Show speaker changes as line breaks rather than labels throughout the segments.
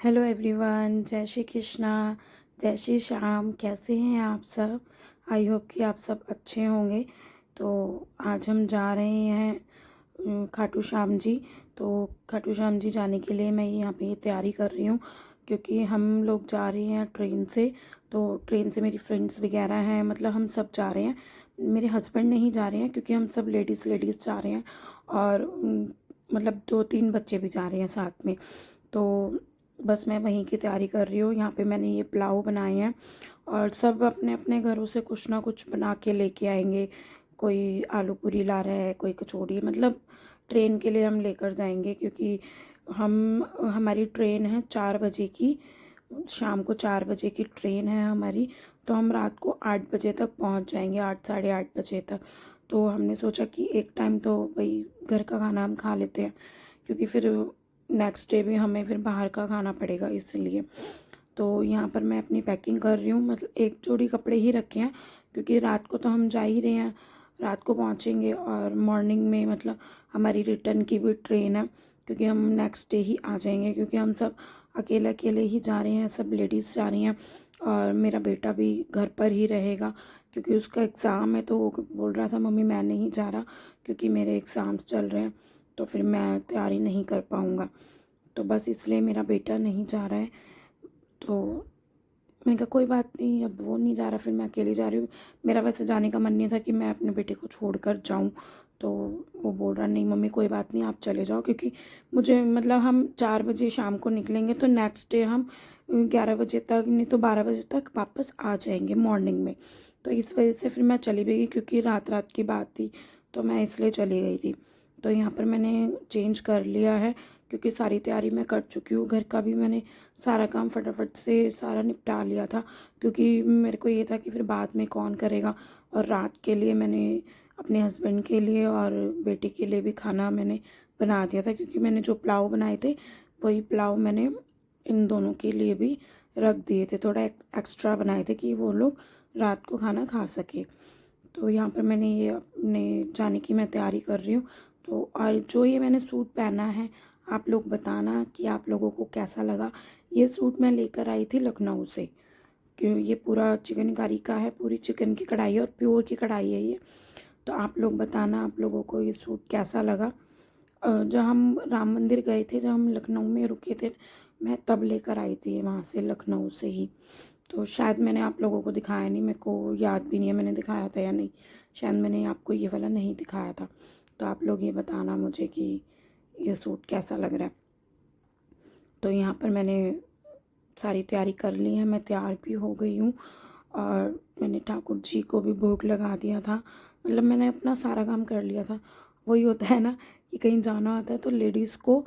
Hello everyone, जय श्री कृष्णा, जय श्री श्याम। कैसे हैं आप सब? आई होप कि आप सब अच्छे होंगे। तो आज हम जा रहे हैं खाटू श्याम जी। तो खाटू श्याम जी जाने के लिए मैं यहाँ पे तैयारी कर रही हूँ, क्योंकि हम लोग जा रहे हैं ट्रेन से। तो ट्रेन से मेरी फ्रेंड्स वगैरह हैं, मतलब हम सब जा रहे हैं। मेरे हस्बैंड नहीं जा रहे हैं, क्योंकि हम सब लेडीज़ लेडीज़ जा रहे हैं। और मतलब 2-3 बच्चे भी जा रहे हैं साथ में। तो बस मैं वहीं की तैयारी कर रही हूँ। यहाँ पे मैंने ये पुलाव बनाए हैं, और सब अपने अपने घरों से कुछ ना कुछ बना के लेके आएंगे। कोई आलू पूरी ला रहा है, कोई कचौड़ी, मतलब ट्रेन के लिए हम लेकर जाएंगे, क्योंकि हमारी ट्रेन है 4 बजे की। शाम को 4 बजे की ट्रेन है हमारी। तो हम रात को 8 बजे तक पहुँच जाएंगे, 8 साढ़े 8 बजे तक। तो हमने सोचा कि एक टाइम तो भाई घर का खाना हम खा लेते हैं, क्योंकि फिर नेक्स्ट डे भी हमें फिर बाहर का खाना पड़ेगा, इसलिए। तो यहाँ पर मैं अपनी पैकिंग कर रही हूँ, मतलब एक जोड़ी कपड़े ही रखे हैं, क्योंकि रात को तो हम जा ही रहे हैं, रात को पहुँचेंगे। और मॉर्निंग में मतलब हमारी रिटर्न की भी ट्रेन है, क्योंकि हम नेक्स्ट डे ही आ जाएंगे, क्योंकि हम सब अकेले अकेले ही जा रहे हैं, सब लेडीज़ जा रही हैं। और मेरा बेटा भी घर पर ही रहेगा, क्योंकि उसका एग्ज़ाम है। तो वो बोल रहा था, मम्मी मैं नहीं जा रहा, क्योंकि मेरे एग्ज़ाम्स चल रहे हैं, तो फिर मैं तैयारी नहीं कर पाऊँगा। तो बस इसलिए मेरा बेटा नहीं जा रहा है। तो मैंने कहा कोई बात नहीं, अब वो नहीं जा रहा, फिर मैं अकेली जा रही हूँ। मेरा वैसे जाने का मन नहीं था कि मैं अपने बेटे को छोड़कर जाऊँ। तो वो बोल रहा, नहीं मम्मी कोई बात नहीं, आप चले जाओ, क्योंकि मुझे मतलब हम 4 बजे शाम को निकलेंगे, तो नेक्स्ट डे हम 11 बजे तक, नहीं तो 12 बजे तक वापस आ जाएंगे मॉर्निंग में। तो इस वजह से फिर मैं चली भी गई, क्योंकि रात रात की बात थी, तो मैं इसलिए चली गई थी। तो यहाँ पर मैंने चेंज कर लिया है, क्योंकि सारी तैयारी मैं कर चुकी हूँ। घर का भी मैंने सारा काम फटाफट से सारा निपटा लिया था, क्योंकि मेरे को ये था कि फिर बाद में कौन करेगा। और रात के लिए मैंने अपने हस्बैंड के लिए और बेटे के लिए भी खाना मैंने बना दिया था, क्योंकि मैंने जो पुलाव बनाए थे वही पुलाव मैंने इन दोनों के लिए भी रख दिए थे, थोड़ा एक्स्ट्रा बनाए थे कि वो लोग रात को खाना खा सके। तो यहाँ पर मैंने ये अपने जाने की मैं तैयारी कर रही हूँ। तो और जो ये मैंने सूट पहना है, आप लोग बताना कि आप लोगों को कैसा लगा। ये सूट मैं लेकर आई थी लखनऊ से, क्यों ये पूरा चिकनकारी का है, पूरी चिकन की कढ़ाई है और प्योर की कढ़ाई है ये। तो आप लोग बताना आप लोगों को ये सूट कैसा लगा। जब हम राम मंदिर गए थे, जब हम लखनऊ में रुके थे, मैं तब लेकर आई थी वहाँ से, लखनऊ से ही। तो शायद मैंने आप लोगों को दिखाया नहीं, मेरे को याद भी नहीं है मैंने दिखाया था या नहीं। शायद मैंने आपको ये वाला नहीं दिखाया था। तो आप लोग ये बताना मुझे कि ये सूट कैसा लग रहा है। तो यहाँ पर मैंने सारी तैयारी कर ली है, मैं तैयार भी हो गई हूँ। और मैंने ठाकुर जी को भी भोग लगा दिया था, मतलब मैंने अपना सारा काम कर लिया था। वही होता है ना कि कहीं जाना होता है तो लेडीज़ को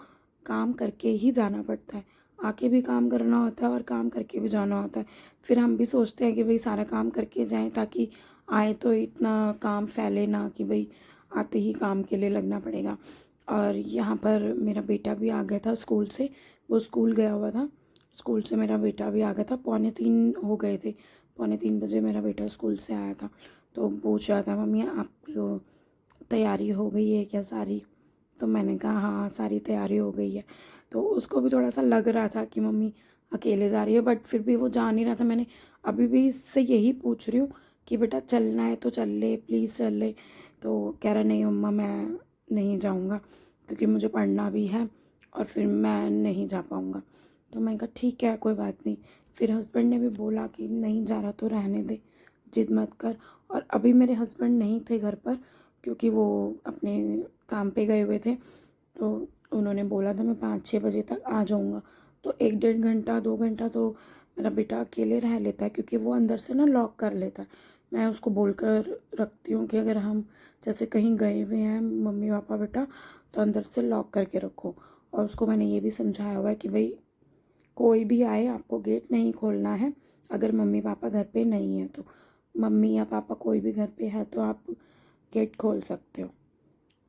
काम करके ही जाना पड़ता है, आके भी काम करना होता है और काम करके भी जाना होता है। फिर हम भी सोचते हैं कि भाई सारा काम करके जाएं, ताकि आए तो इतना काम फैले ना कि भाई आते ही काम के लिए लगना पड़ेगा। और यहाँ पर मेरा बेटा भी आ गया था स्कूल से, वो स्कूल गया हुआ था। स्कूल से मेरा बेटा भी आ गया था, 2:45 हो गए थे, 2:45 बजे मेरा बेटा स्कूल से आया था। तो पूछ रहा था, मम्मी आपकी तैयारी हो गई है क्या सारी? तो मैंने कहा हाँ सारी तैयारी हो गई है। तो उसको भी थोड़ा सा लग रहा था कि मम्मी अकेले जा रही है, बट फिर भी वो जा नहीं रहा था। मैंने अभी भी इससे यही पूछ रही हूँ कि बेटा चलना है तो चल ले, प्लीज़ चल ले। तो कह रहा नहीं मम्मा मैं नहीं जाऊँगा, क्योंकि मुझे पढ़ना भी है और फिर मैं नहीं जा पाऊँगा। तो मैंने कहा ठीक है कोई बात नहीं। फिर हस्बैंड ने भी बोला कि नहीं जा रहा तो रहने दे, जिद मत कर। और अभी मेरे हस्बैंड नहीं थे घर पर, क्योंकि वो अपने काम पे गए हुए थे। तो उन्होंने बोला था मैं 5-6 बजे तक आ जाऊँगा। तो 1-1.5 घंटा 2 घंटा तो मेरा बेटा अकेले रह लेता है, क्योंकि वो अंदर से ना लॉक कर लेता है। मैं उसको बोलकर रखती हूँ कि अगर हम जैसे कहीं गए हुए हैं मम्मी पापा बेटा, तो अंदर से लॉक करके रखो। और उसको मैंने ये भी समझाया हुआ है कि भाई कोई भी आए आपको गेट नहीं खोलना है, अगर मम्मी पापा घर पे नहीं है तो। मम्मी या पापा कोई भी घर पे है तो आप गेट खोल सकते हो।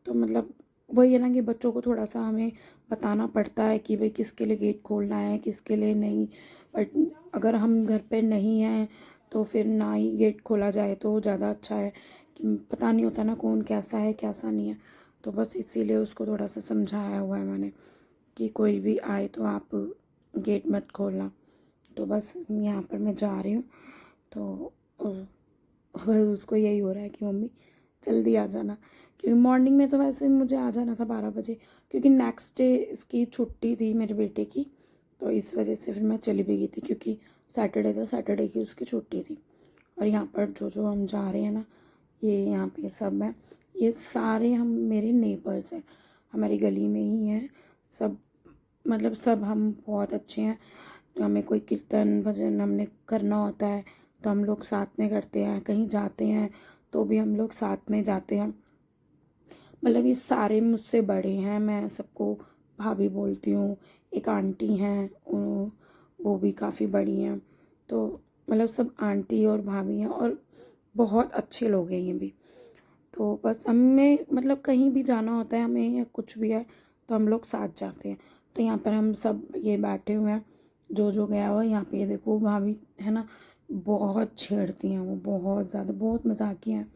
तो मतलब वही है ना कि बच्चों को थोड़ा सा हमें बताना पड़ता है कि भाई किसके लिए गेट खोलना है किसके लिए नहीं। बट अगर हम घर पे नहीं हैं तो फिर ना ही गेट खोला जाए तो ज़्यादा अच्छा है, कि पता नहीं होता ना कौन कैसा है कैसा नहीं है। तो बस इसीलिए उसको थोड़ा सा समझाया हुआ है मैंने कि कोई भी आए तो आप गेट मत खोलना। तो बस यहाँ पर मैं जा रही हूँ, तो बस उसको यही हो रहा है कि मम्मी जल्दी आ जाना, क्योंकि मॉर्निंग में तो वैसे मुझे आ जाना था 12 बजे, क्योंकि नेक्स्ट डे इसकी छुट्टी थी मेरे बेटे की, तो इस वजह से फिर मैं चली भी गई थी, क्योंकि सैटरडे था, सैटरडे की उसकी छुट्टी थी। और यहाँ पर जो जो हम जा रहे हैं ना, ये यहाँ पे सब है, ये सारे हम मेरे नेबर्स हैं, हमारी गली में ही हैं सब, मतलब सब हम बहुत अच्छे हैं। तो हमें कोई कीर्तन भजन हमने करना होता है तो हम लोग साथ में करते हैं, कहीं जाते हैं तो भी हम लोग साथ में जाते हैं। मतलब ये सारे मुझसे बड़े हैं, मैं सबको भाभी बोलती हूँ। एक आंटी हैं, वो भी काफ़ी बड़ी हैं, तो मतलब सब आंटी और भाभी हैं, और बहुत अच्छे लोग हैं ये भी। तो बस हमें मतलब कहीं भी जाना होता है हमें, या कुछ भी है तो हम लोग साथ जाते हैं। तो यहाँ पर हम सब ये बैठे हुए हैं, जो जो गया हुआ है। यहाँ पे ये देखो भाभी है ना, बहुत छेड़ती हैं वो, बहुत ज़्यादा, बहुत मजाकिया हैं।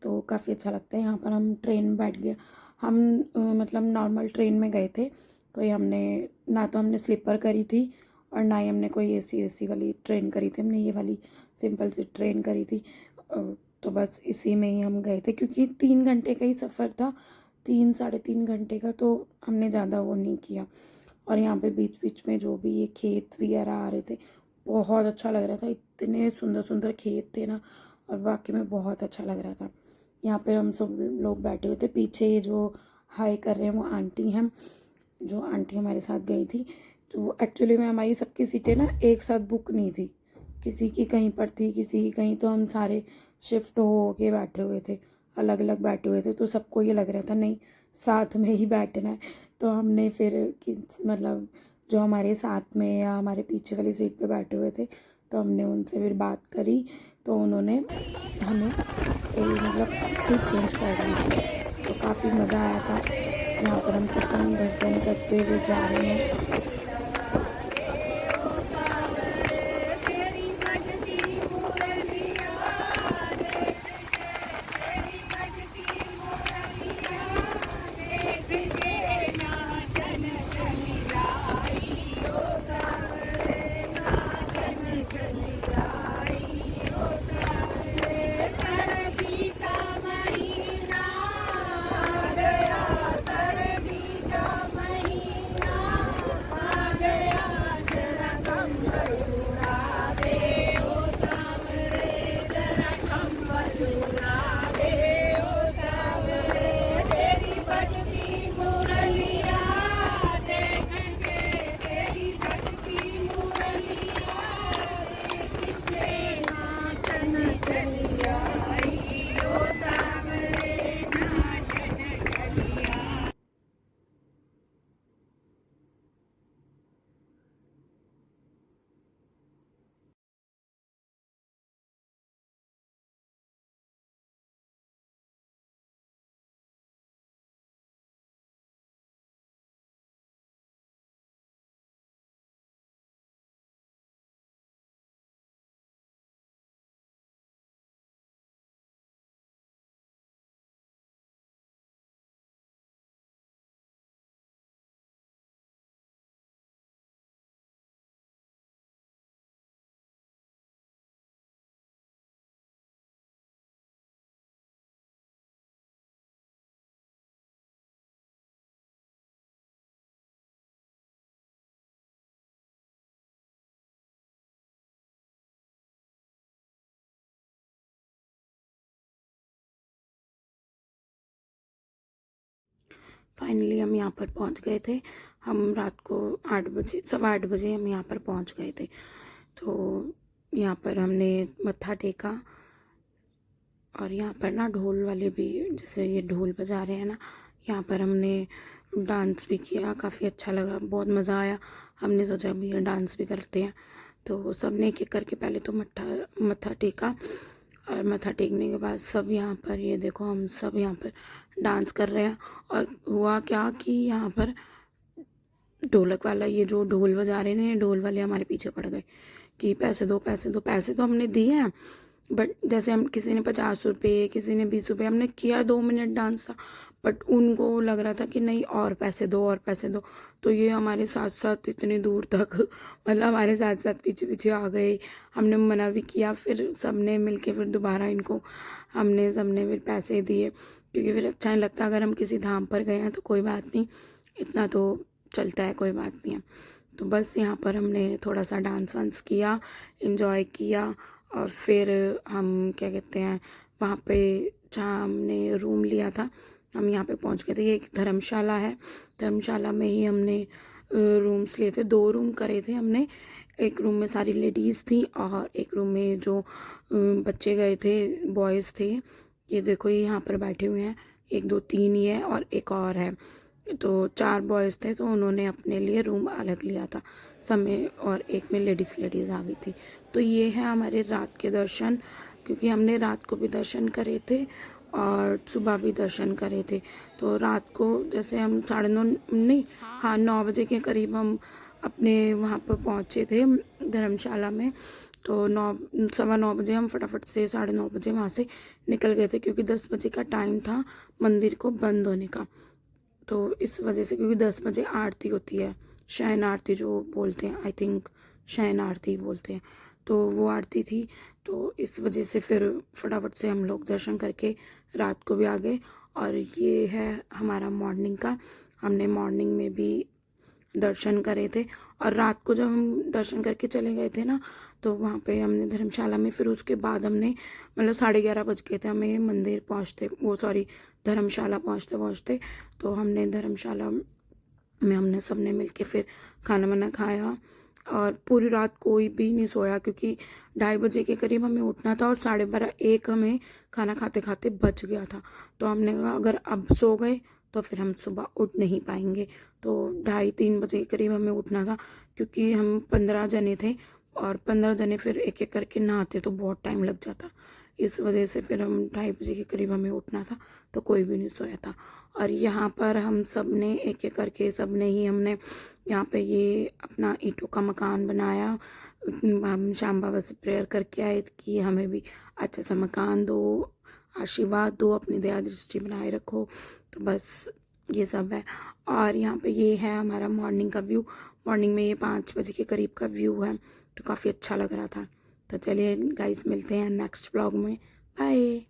तो काफ़ी अच्छा लगता है। यहाँ पर हम ट्रेन में बैठ गए, हम मतलब नॉर्मल ट्रेन में गए थे, कोई हमने ना तो हमने स्लीपर करी थी और ना ही हमने कोई एसी वाली ट्रेन करी थी, हमने ये वाली सिंपल सी ट्रेन करी थी। तो बस इसी में ही हम गए थे, क्योंकि 3 घंटे का ही सफ़र था, 3 साढ़े 3 घंटे का, तो हमने ज़्यादा वो नहीं किया। और यहाँ पे बीच बीच में जो भी ये खेत वगैरह आ रहे थे, बहुत अच्छा लग रहा था, इतने सुंदर सुंदर खेत थे ना, और वाकई में बहुत अच्छा लग रहा था। यहाँ पे हम सब लोग बैठे हुए थे, पीछे ये जो हाई कर रहे हैं वो आंटी हैं, जो आंटी हमारे साथ गई थी। तो एक्चुअली में हमारी सबकी सीटें ना एक साथ बुक नहीं थी, किसी की कहीं पर थी, किसी की कहीं, तो हम सारे शिफ्ट हो के बैठे हुए थे, अलग अलग बैठे हुए थे। तो सबको ये लग रहा था नहीं, साथ में ही बैठना है। तो हमने फिर मतलब जो हमारे साथ में या हमारे पीछे वाली सीट पे बैठे हुए थे, तो हमने उनसे फिर बात करी, तो उन्होंने हमें मतलब सीट चेंज कर दी थी। तो काफ़ी मज़ा आया था। यहाँ पर हम कीर्तन भजन करते हुए जा रहे हैं। फाइनली हम यहाँ पर पहुँच गए थे। हम रात को 8 बजे, 8:15 हम यहाँ पर पहुँच गए थे। तो यहाँ पर हमने मत्था टेका, और यहाँ पर ना ढोल वाले भी, जैसे ये ढोल बजा रहे हैं ना, यहाँ पर हमने डांस भी किया, काफ़ी अच्छा लगा, बहुत मज़ा आया। हमने सोचा भी ये डांस भी करते हैं। तो सब ने एक एक करके पहले तो मत्था टेका, और मत्था टेकने के बाद सब यहाँ पर, ये देखो हम सब यहाँ पर डांस कर रहे हैं। और हुआ क्या कि यहाँ पर ढोलक वाला, ये जो ढोल बजा रहे हैं, ढोल वाले हमारे पीछे पड़ गए कि पैसे दो, पैसे दो। पैसे तो हमने दिए हैं, बट जैसे हम, किसी ने 50 रुपये, किसी ने 20 रुपये, हमने किया, 2 मिनट डांस था, बट उनको लग रहा था कि नहीं और पैसे दो और पैसे दो, तो ये हमारे साथ साथ इतनी दूर तक मतलब हमारे साथ साथ पीछे पीछे आ गए। हमने मना भी किया, फिर सबने मिलके फिर दोबारा इनको सबने फिर पैसे दिए, क्योंकि फिर अच्छा नहीं लगता। अगर हम किसी धाम पर गए हैं तो कोई बात नहीं, इतना तो चलता है, कोई बात नहीं है। तो बस यहाँ पर हमने थोड़ा सा डांस वांस किया, इंजॉय किया, और फिर हम क्या कहते हैं वहाँ पे जहाँ हमने रूम लिया था, हम यहाँ पे पहुँच गए थे। ये एक धर्मशाला है, धर्मशाला में ही हमने रूम्स लिए थे। 2 रूम करे थे हमने। एक रूम में सारी लेडीज़ थी और एक रूम में जो बच्चे गए थे, बॉयज़ थे। ये देखो ये यहाँ पर बैठे हुए हैं, 1 2 3 ही है और एक और है। तो 4 बॉयज़ थे, तो उन्होंने अपने लिए रूम अलग लिया था सब में, और एक में लेडीज़ आ गई थी। तो ये है हमारे रात के दर्शन, क्योंकि हमने रात को भी दर्शन करे थे और सुबह भी दर्शन करे थे। तो रात को जैसे हम 9:30 नहीं, हाँ 9 बजे के करीब हम अपने वहाँ पर पहुँचे थे धर्मशाला में। तो 9 बजे हम फटाफट से 9:30 बजे वहाँ से निकल गए थे, क्योंकि 10 बजे का टाइम था मंदिर को बंद होने का। तो इस वजह से, क्योंकि 10 बजे आरती होती है, शयन आरती जो बोलते हैं, आई थिंक शयन आरती बोलते हैं, तो वो आरती थी। तो इस वजह से फिर फटाफट से हम लोग दर्शन करके रात को भी आ गए। और ये है हमारा मॉर्निंग का, हमने मॉर्निंग में भी दर्शन करे थे। और रात को जब हम दर्शन करके चले गए थे ना, तो वहाँ पे हमने धर्मशाला में, फिर उसके बाद हमने मतलब 11:30 बज गए थे हमें मंदिर पहुँचते, वो सॉरी धर्मशाला पहुँचते पहुँचते। तो हमने धर्मशाला में हमने सबने मिलके फिर खाना वाना खाया, और पूरी रात कोई भी नहीं सोया, क्योंकि 2:30 बजे के करीब हमें उठना था और 12:30 1 हमें खाना खाते खाते बच गया था। तो हमने कहा अगर अब सो गए तो फिर हम सुबह उठ नहीं पाएंगे। तो 2:30-3 बजे के करीब हमें उठना था, क्योंकि हम 15 जने थे, और 15 जने फिर एक एक करके नहाते तो बहुत टाइम लग जाता। इस वजह से फिर हम 2:30 बजे के करीब हमें उठना था, तो कोई भी नहीं सोया था। और यहाँ पर हम सब ने एक एक करके हमने यहाँ पे ये अपना ईंटों का मकान बनाया। हम श्याम बाबा से प्रेयर करके आए कि हमें भी अच्छा सा मकान दो, आशीर्वाद दो, अपनी दया दृष्टि बनाए रखो। तो बस ये सब है। और यहाँ पे ये है हमारा मॉर्निंग का व्यू। मॉर्निंग में ये 5 बजे के करीब का व्यू है, तो काफ़ी अच्छा लग रहा था। तो चलिए गाइस, मिलते हैं नेक्स्ट ब्लॉग में। बाय।